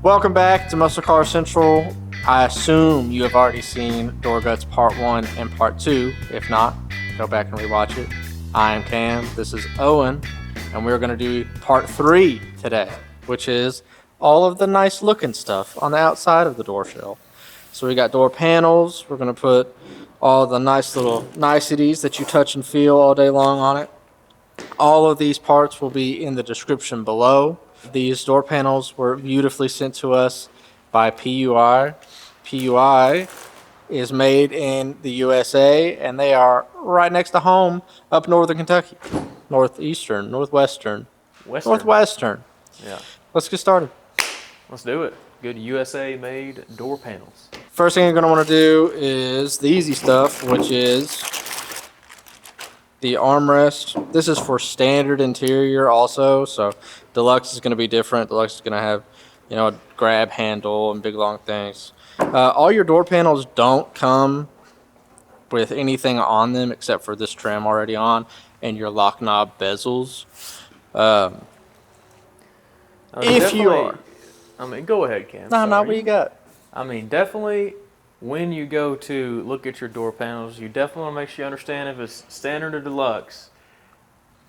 Welcome back to Muscle Car Central. I assume you have already seen Door Guts Part 1 and Part 2. If not, go back and rewatch it. I am Cam, this is Owen, and we're going to do Part 3 today, which is all of the nice looking stuff on the outside of the door shell. So we got door panels. We're going to put all the nice little niceties that you touch and feel all day long on it. All of these parts will be in the description below. These door panels were beautifully sent to us by PUI. PUI is made in the USA, and they are right next to home up northern Kentucky. Northwestern. Yeah. Let's get started. Let's do it. Good USA-made door panels. First thing you're going to want to do is the easy stuff, which is the armrest. This is for standard interior also, so deluxe is going to be different. Deluxe is going to have, a grab handle and big long things. All your door panels don't come with anything on them except for this trim already on and your lock knob bezels. If you are... go ahead, Cam. No, what you got? Definitely when you go to look at your door panels, you definitely want to make sure you understand if it's standard or deluxe,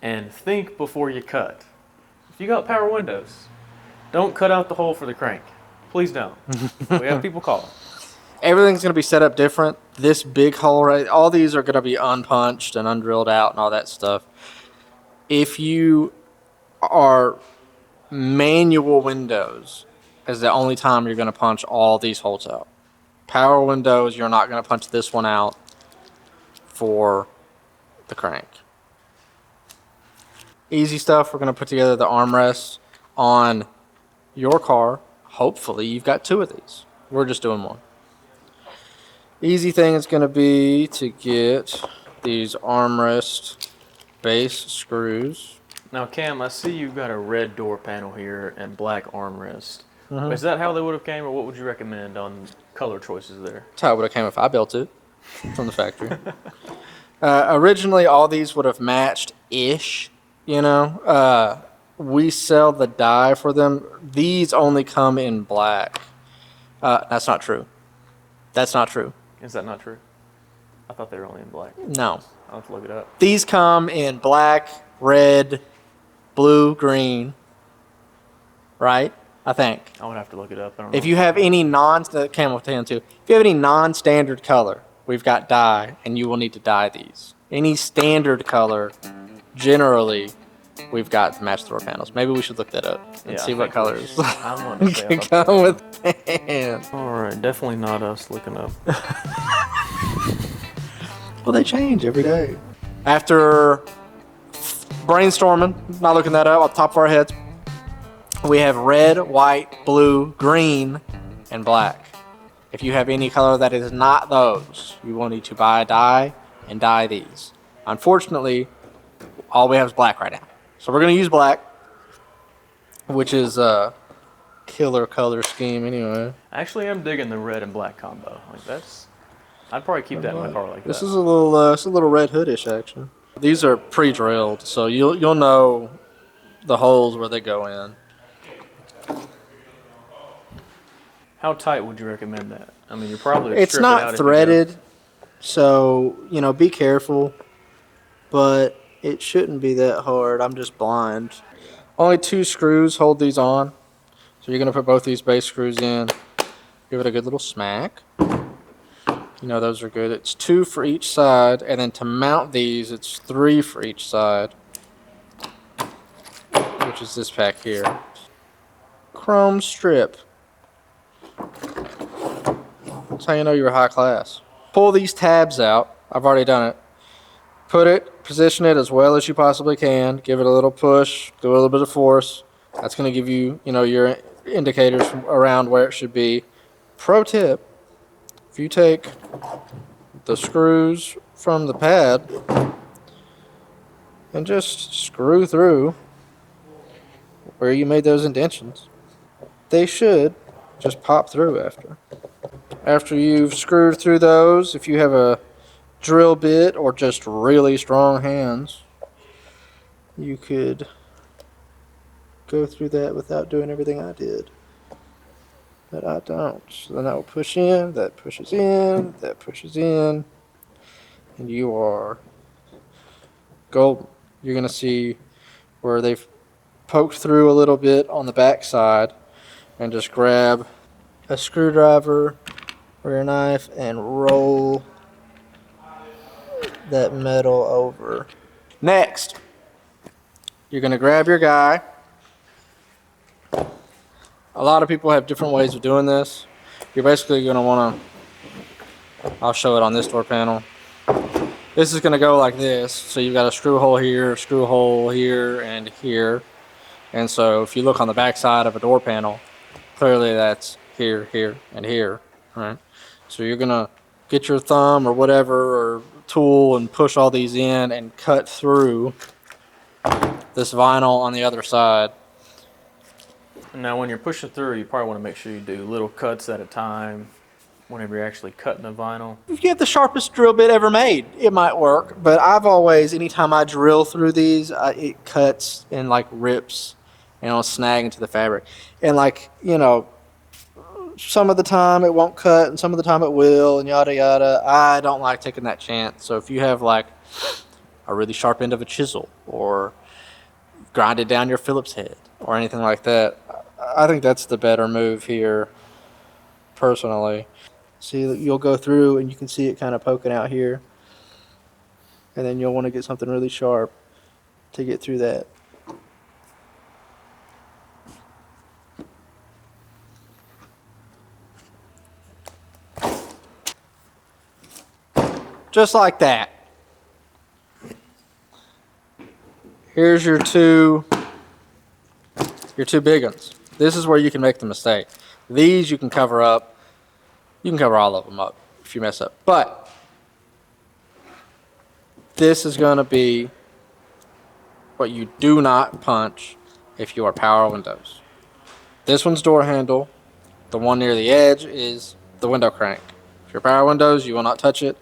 and think before you cut. If you got power windows, don't cut out the hole for the crank. Please don't. We have people calling. Everything's going to be set up different. This big hole, right? All these are going to be unpunched and undrilled out and all that stuff. If you are manual windows, is the only time you're going to punch all these holes out. Power windows, you're not going to punch this one out for the crank. Easy stuff. We're going to put together the armrests on your car. Hopefully you've got two of these. We're just doing one. Easy thing is going to be to get these armrest base screws. Now, Cam, I see you've got a red door panel here and black armrest. Mm-hmm. Is that how they would have came, or what would you recommend on color choices there? That's how it would have came if I built it from the factory. Originally, all these would have matched-ish, we sell the dye for them. These only come in black. That's not true. That's not true. Is that not true? I thought they were only in black. No. I'll have to look it up. These come in black, red, blue, green, right? I think. I would have to look it up. I don't know. If you have any camel tan too. If you have any non-standard color, we've got dye, and you will need to dye these. Any standard color, generally, we've got to match the door panels. Maybe we should look that up and see what colors can come with pan. All right, definitely not us looking up. Well, they change every day. After brainstorming, not looking that up off the top of our heads, we have red, white, blue, green, and black. If you have any color that is not those, you will need to buy a dye and dye these. Unfortunately, all we have is black right now. So we're going to use black, which is a killer color scheme anyway. Actually, I'm digging the red and black combo. I'd probably keep that in my car like that. This is a little Red Hood-ish action. These are pre-drilled, so you'll know the holes where they go in. How tight would you recommend that? You're probably it's not threaded, so be careful. But it shouldn't be that hard. I'm just blind. Only 2 screws hold these on, so you're gonna put both these base screws in. Give it a good little smack. Those are good. It's 2 for each side, and then to mount these, it's 3 for each side, which is this pack here. Chrome strip. That's how you know you're high class. Pull these tabs out. I've already done it. Position it as well as you possibly can. Give it a little push. Do a little bit of force. That's going to give you, your indicators around where it should be. Pro tip: if you take the screws from the pad and just screw through where you made those indentions, they should just pop through after. After you've screwed through those, if you have a drill bit or just really strong hands, you could go through that without doing everything I did. but I don't. So then that will push in, that pushes in, that pushes in, and you are golden. You're going to see where they've poked through a little bit on the back side, and just grab a screwdriver or your knife and roll that metal over. Next, you're going to grab your guy. A lot of people have different ways of doing this. You're basically going to want to, I'll show it on this door panel. This is going to go like this. So you've got a screw hole here, and here. And so if you look on the back side of a door panel, clearly that's here, here, and here. Right? So you're going to get your thumb or whatever or tool and push all these in and cut through this vinyl on the other side. Now, when you're pushing through, you probably want to make sure you do little cuts at a time whenever you're actually cutting the vinyl. If you have the sharpest drill bit ever made, it might work. But I've always, anytime I drill through these, it cuts and like rips and it'll snag into the fabric. And like, you know, some of the time it won't cut and some of the time it will and yada yada. I don't like taking that chance. So if you have like a really sharp end of a chisel or grinded down your Phillips head or anything like that, I think that's the better move here, personally. See, you'll go through and you can see it kind of poking out here. And then you'll want to get something really sharp to get through that. Just like that. Here's your two big ones. This is where you can make the mistake. These you can cover up. You can cover all of them up if you mess up. But this is going to be what you do not punch if you are power windows. This one's door handle. The one near the edge is the window crank. If you're power windows, you will not touch it.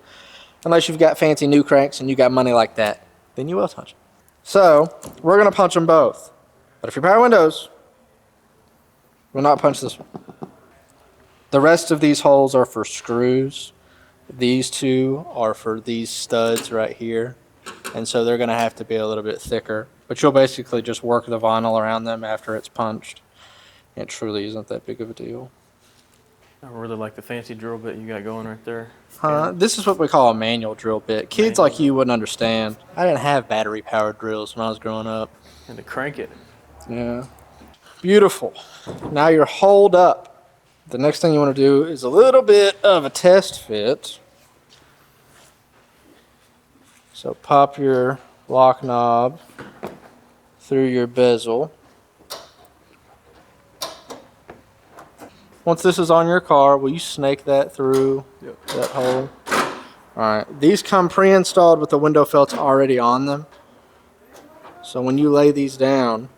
Unless you've got fancy new cranks and you got money like that, then you will touch it. So we're going to punch them both. But if you're power windows, we'll not punch this one. The rest of these holes are for screws. These two are for these studs right here. And so they're going to have to be a little bit thicker. But you'll basically just work the vinyl around them after it's punched. It truly isn't that big of a deal. I really like the fancy drill bit you got going right there. This is what we call a manual drill bit. Kids like you wouldn't understand. I didn't have battery-powered drills when I was growing up. And to crank it. Yeah. Beautiful. Now you're holed up. The next thing you want to do is a little bit of a test fit. So pop your lock knob through your bezel. Once this is on your car, will you snake that through that hole? All right. These come pre-installed with the window felts already on them. So when you lay these down,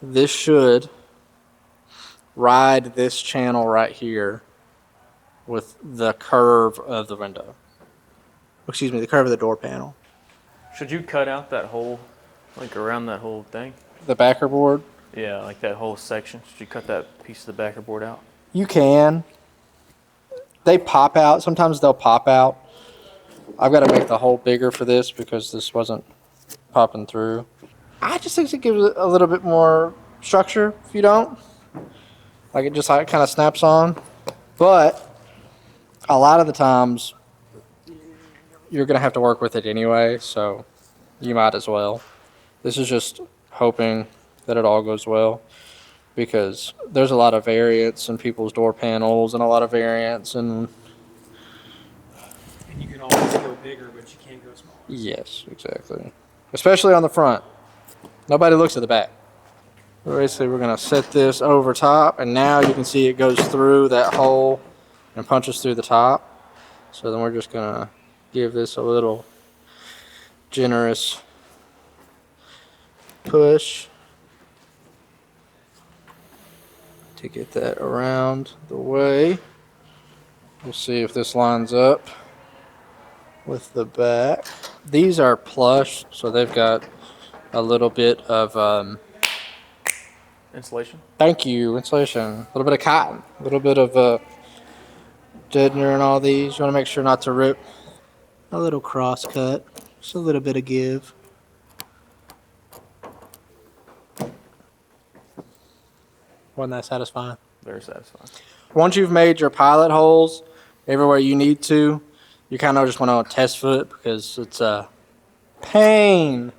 this should ride this channel right here with the curve of the window. Excuse me, the curve of the door panel. Should you cut out that hole, like around that whole thing? The backer board? Yeah, like that whole section. Should you cut that piece of the backer board out? You can. They pop out. Sometimes they'll pop out. I've got to make the hole bigger for this because this wasn't popping through. I just think it gives it a little bit more structure if you don't. Like it just like kind of snaps on. But a lot of the times you're going to have to work with it anyway, so you might as well. This is just hoping that it all goes well, because there's a lot of variance in people's door panels and a lot of variance and you can always go bigger, but you can't go smaller. yes, exactly. Especially on the front. Nobody looks at the back. Basically, we're going to set this over top, and now you can see it goes through that hole and punches through the top. So then we're just going to give this a little generous push to get that around the way. We'll see if this lines up with the back. These are plush, so they've got a little bit of Insulation. Thank you. Insulation. A little bit of cotton. A little bit of deadener in all these. You want to make sure not to rip. A little cross cut. Just a little bit of give. Wasn't that satisfying? Very satisfying. Once you've made your pilot holes everywhere you need to, you kind of just want to test foot because it's a pain.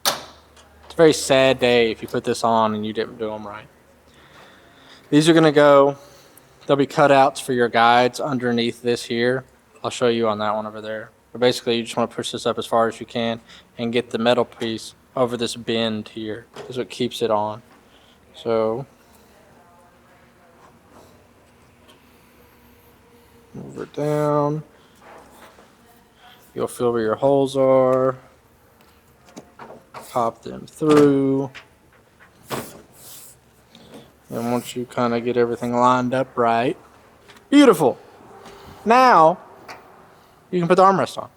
It's a very sad day if you put this on and you didn't do them right. These are going to go, there'll be cutouts for your guides underneath this here. I'll show you on that one over there. But basically, you just want to push this up as far as you can and get the metal piece over this bend here. This is what keeps it on. So, move it down. You'll feel where your holes are. Pop them through. And once you kind of get everything lined up right, beautiful. Now, you can put the armrest on.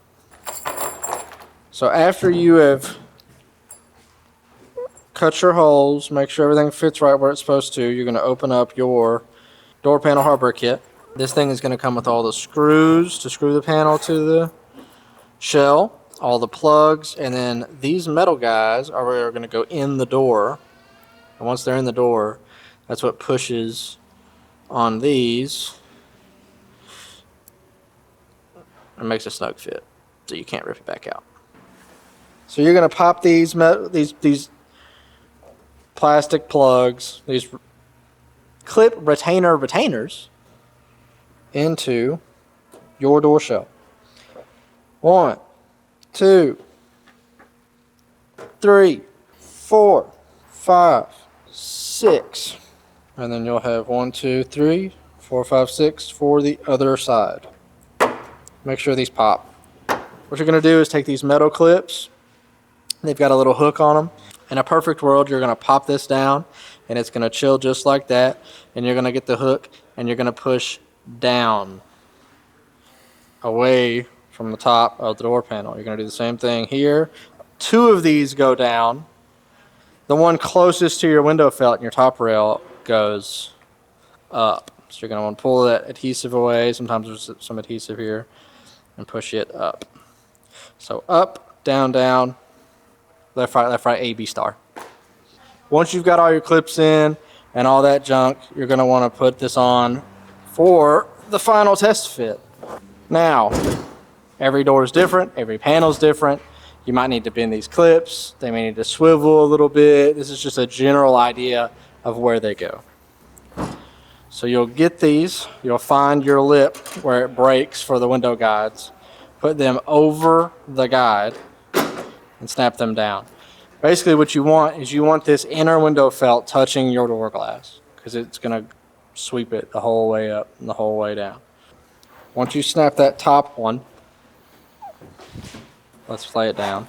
So after you have cut your holes, make sure everything fits right where it's supposed to, you're going to open up your door panel hardware kit. This thing is going to come with all the screws to screw the panel to the shell, all the plugs, and then these metal guys are going to go in the door. And once they're in the door, that's what pushes on these and makes a snug fit, so you can't rip it back out. So you're going to pop these plastic plugs, these clip retainers into your door shell. 1, 2, 3, 4, 5, 6. And then you'll have 1, 2, 3, 4, 5, 6 for the other side. Make sure these pop. What you're going to do is take these metal clips. They've got a little hook on them. In a perfect world, you're going to pop this down, and it's going to chill just like that. And you're going to get the hook, and you're going to push down away from the top of the door panel. You're going to do the same thing here. 2 of these go down. The one closest to your window felt in your top rail goes up. So you're going to want to pull that adhesive away. Sometimes there's some adhesive here. And push it up. So up, down, down, left, right, A, B star. Once you've got all your clips in and all that junk, you're going to want to put this on for the final test fit. Now, every door is different, every panel is different. You might need to bend these clips. They may need to swivel a little bit. This is just a general idea of where they go. So you'll get these, you'll find your lip where it breaks for the window guides, put them over the guide, and snap them down. Basically what you want is you want this inner window felt touching your door glass, because it's going to sweep it the whole way up and the whole way down. Once you snap that top one, let's lay it down.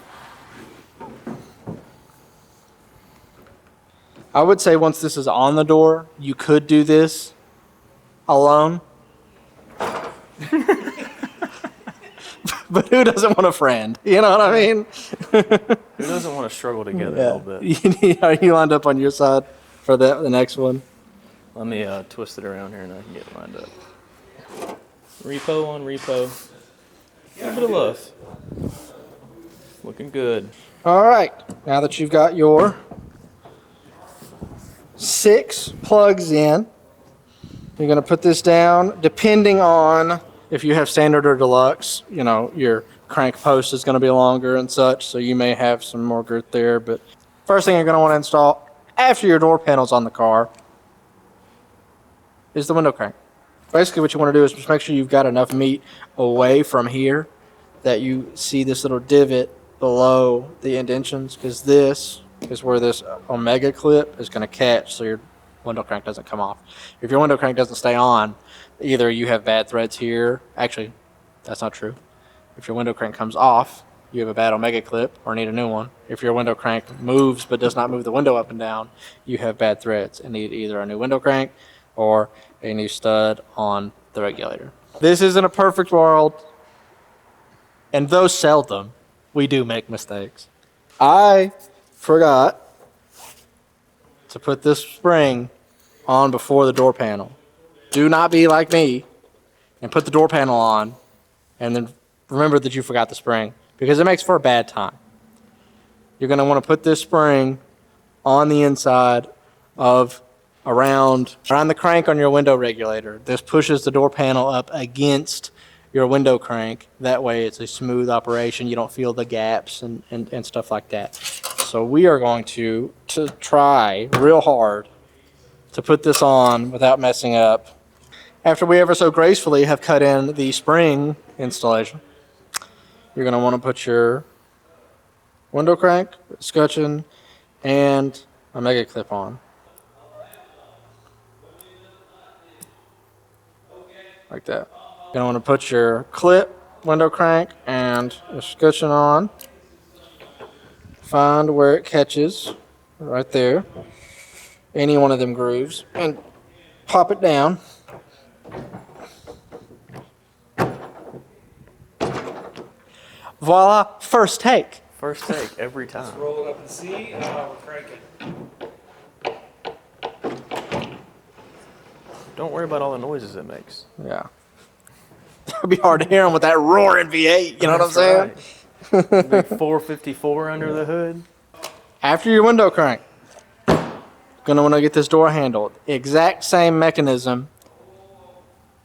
I would say once this is on the door, you could do this alone. But who doesn't want a friend? You know what I mean? Who doesn't want to struggle together a little bit? Are you lined up on your side for the next one? Let me twist it around here and I can get it lined up. Repo on repo. A little bit of love. Looking good. All right. Now that you've got your 6 plugs in, you're going to put this down. Depending on if you have standard or deluxe, you know, your crank post is going to be longer and such, so you may have some more girth there. But first thing you're going to want to install after your door panel's on the car is the window crank. Basically what you want to do is just make sure you've got enough meat away from here that you see this little divot below the indentions, because this is where this omega clip is going to catch so your window crank doesn't come off. If your window crank doesn't stay on, either you have bad threads here. Actually, that's not true. If your window crank comes off, you have a bad omega clip or need a new one. If your window crank moves but does not move the window up and down, you have bad threads and need either a new window crank or a new stud on the regulator. This isn't a perfect world, and though seldom, we do make mistakes. I forgot to put this spring on before the door panel. Do not be like me and put the door panel on and then remember that you forgot the spring, because it makes for a bad time. You're going to want to put this spring on the inside of around the crank on your window regulator. This pushes the door panel up against your window crank. That way it's a smooth operation. You don't feel the gaps and stuff like that. So we are going to try real hard to put this on without messing up. After we ever so gracefully have cut in the spring installation, you're going to want to put your window crank, scutcheon, and a mega clip on. Like that. You're going to want to put your clip, window crank, and a scutcheon on. Find where it catches, right there. Any one of them grooves, and pop it down. Voila, first take. First take every time. Roll it up and see. We're cranking. Don't worry about all the noises it makes. Yeah. It'd be hard to hear them with that roaring V8, you know what I'm saying? Right. Big 454 under the hood. After your window crank, gonna want to get this door handle. Exact same mechanism.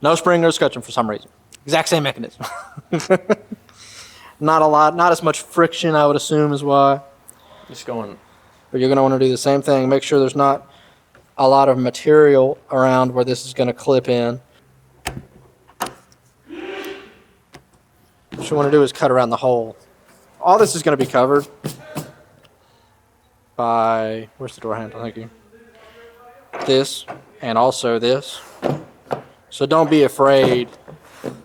No spring, no scutcheon for some reason. Exact same mechanism. Not as much friction, I would assume, is why. Just going. But you're gonna want to do the same thing. Make sure there's not a lot of material around where this is gonna clip in. What you want to do is cut around the hole. All this is going to be covered by, where's the door handle? Thank you. This and also this. So don't be afraid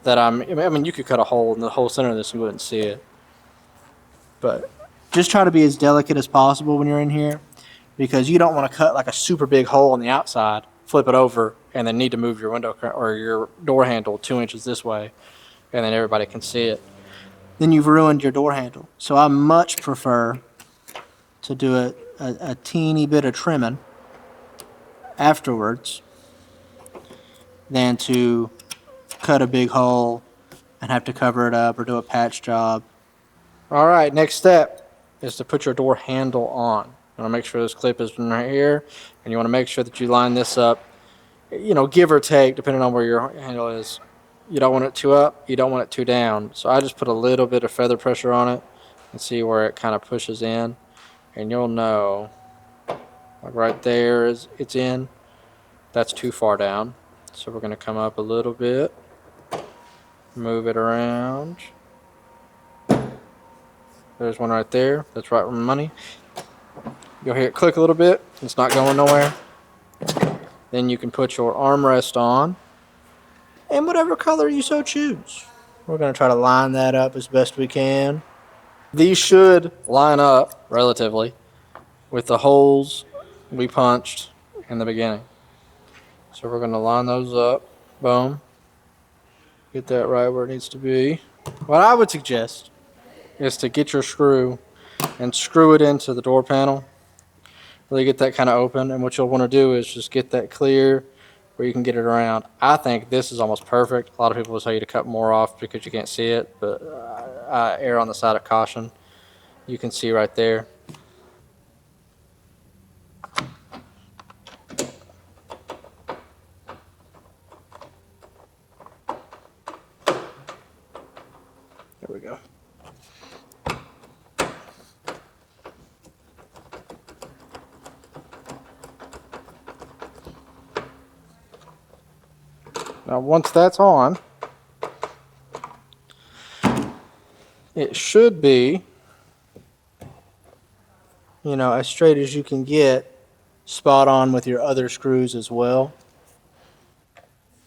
that I mean, you could cut a hole in the whole center of this and you wouldn't see it. But just try to be as delicate as possible when you're in here, because you don't want to cut like a super big hole on the outside, flip it over, and then need to move your window or your door handle 2 inches this way, and then everybody can see it. Then you've ruined your door handle. So I much prefer to do a teeny bit of trimming afterwards than to cut a big hole and have to cover it up or do a patch job. All right, next step is to put your door handle on. You want to make sure this clip is right here, and you want to make sure that you line this up, you know, give or take, depending on where your handle is. You don't want it too up, you don't want it too down. So I just put a little bit of feather pressure on it and see where it kind of pushes in. And you'll know, like right there, it's in. That's too far down. So we're going to come up a little bit, move it around. There's one right there. That's right where my money. You'll hear it click a little bit. It's not going nowhere. Then you can put your armrest on, and whatever color you so choose. We're going to try to line that up as best we can. These should line up relatively with the holes we punched in the beginning. So we're going to line those up. Boom. Get that right where it needs to be. What I would suggest is to get your screw and screw it into the door panel. Really get that kind of open. And what you'll want to do is just get that clear where you can get it around. I think this is almost perfect. A lot of people will tell you to cut more off because you can't see it, but I err on the side of caution. You can see right there. There we go. Now once that's on, it should be, you know, as straight as you can get, spot on with your other screws as well.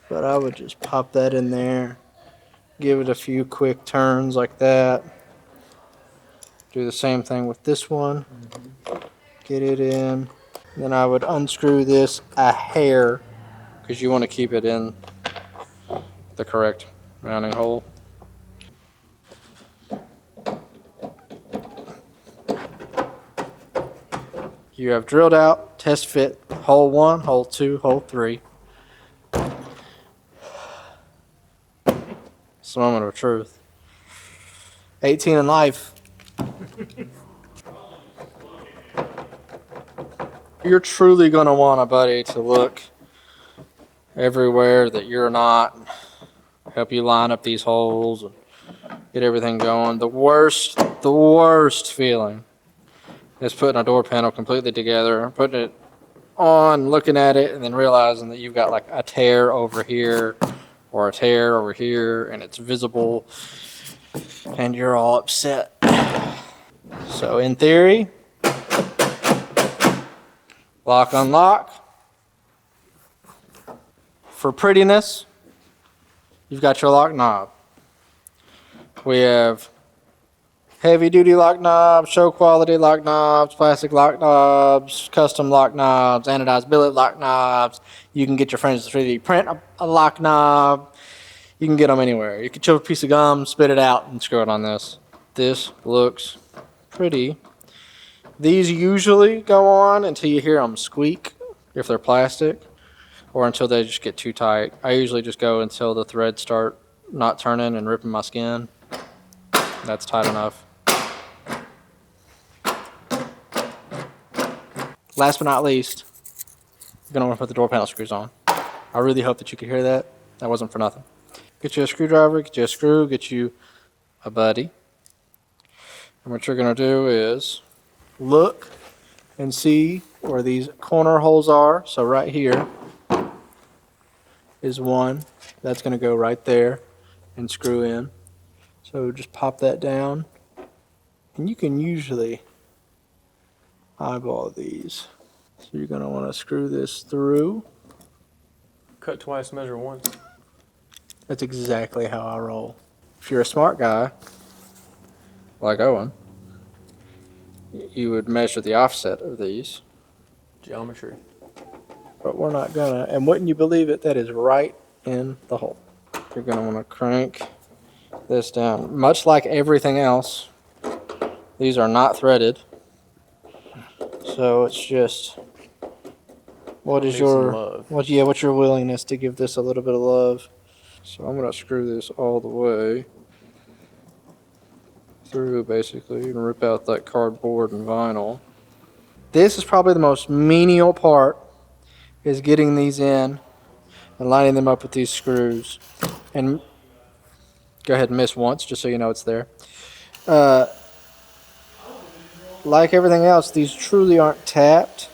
But I would just pop that in there, give it a few quick turns like that. Do the same thing with this one. Get it in. Then I would unscrew this a hair because you want to keep it in the correct mounting hole. You have drilled out, test fit, hole 1, hole 2, hole 3. It's a moment of truth. 18 in life. You're truly going to want a buddy to look everywhere that you're not, help you line up these holes and get everything going. The worst feeling is putting a door panel completely together, putting it on, looking at it, and then realizing that you've got like a tear over here or a tear over here, and it's visible, and you're all upset. So in theory, lock, unlock. For prettiness, you've got your lock knob. We have heavy duty lock knobs, show quality lock knobs, plastic lock knobs, custom lock knobs, anodized billet lock knobs. You can get your friends to 3D print a lock knob. You can get them anywhere. You can chew a piece of gum, spit it out, and screw it on this. This looks pretty. These usually go on until you hear them squeak if they're plastic, or until they just get too tight. I usually just go until the threads start not turning and ripping my skin. That's tight enough. Last but not least, you're going to want to put the door panel screws on. I really hope that you could hear that. That wasn't for nothing. Get you a screwdriver, get you a screw, get you a buddy. And what you're going to do is look and see where these corner holes are. So right here is one. That's going to go right there and screw in. So just pop that down. And you can usually eyeball these. So you're going to want to screw this through. Cut twice, measure once. That's exactly how I roll. If you're a smart guy, like Owen, you would measure the offset of these. Geometry. But we're not gonna, and wouldn't you believe it, that is right in the hole. You're gonna wanna crank this down. Much like everything else, these are not threaded. So it's just, what is your, what's your willingness to give this a little bit of love? So I'm gonna screw this all the way through, basically, and rip out that cardboard and vinyl. This is probably the most menial part, is getting these in and lining them up with these screws. And go ahead and miss once, just so you know it's there. Like everything else, these truly aren't tapped,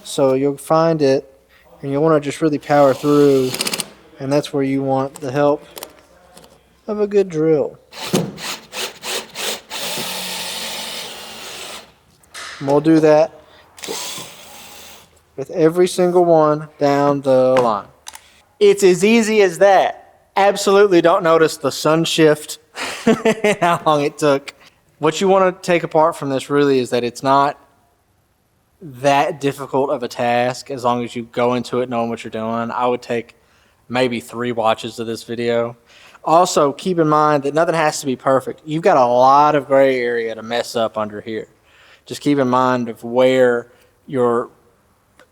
so you'll find it and you'll want to just really power through, and that's where you want the help of a good drill. And we'll do that with every single one down the line. It's as easy as that. Absolutely don't notice the sun shift and how long it took. What you want to take apart from this really is that it's not that difficult of a task as long as you go into it knowing what you're doing. I would take maybe 3 watches of this video. Also, keep in mind that nothing has to be perfect. You've got a lot of gray area to mess up under here. Just keep in mind of where your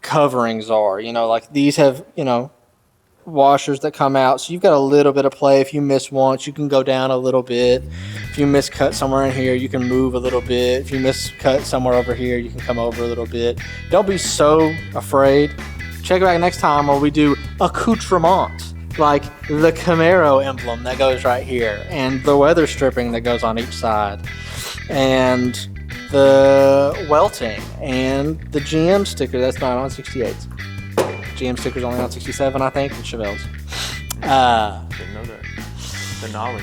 coverings are. You know, like these have, you know, washers that come out, so you've got a little bit of play. If you miss once, you can go down a little bit. If you miscut somewhere in here, you can move a little bit. If you miscut somewhere over here, you can come over a little bit. Don't be so afraid. Check back next time where we do accoutrements, like the Camaro emblem that goes right here, and the weather stripping that goes on each side, and the welting, and the GM sticker that's not on 68s. GM sticker's only on 67, I think, and Chevelle's. Didn't know that. The knowledge.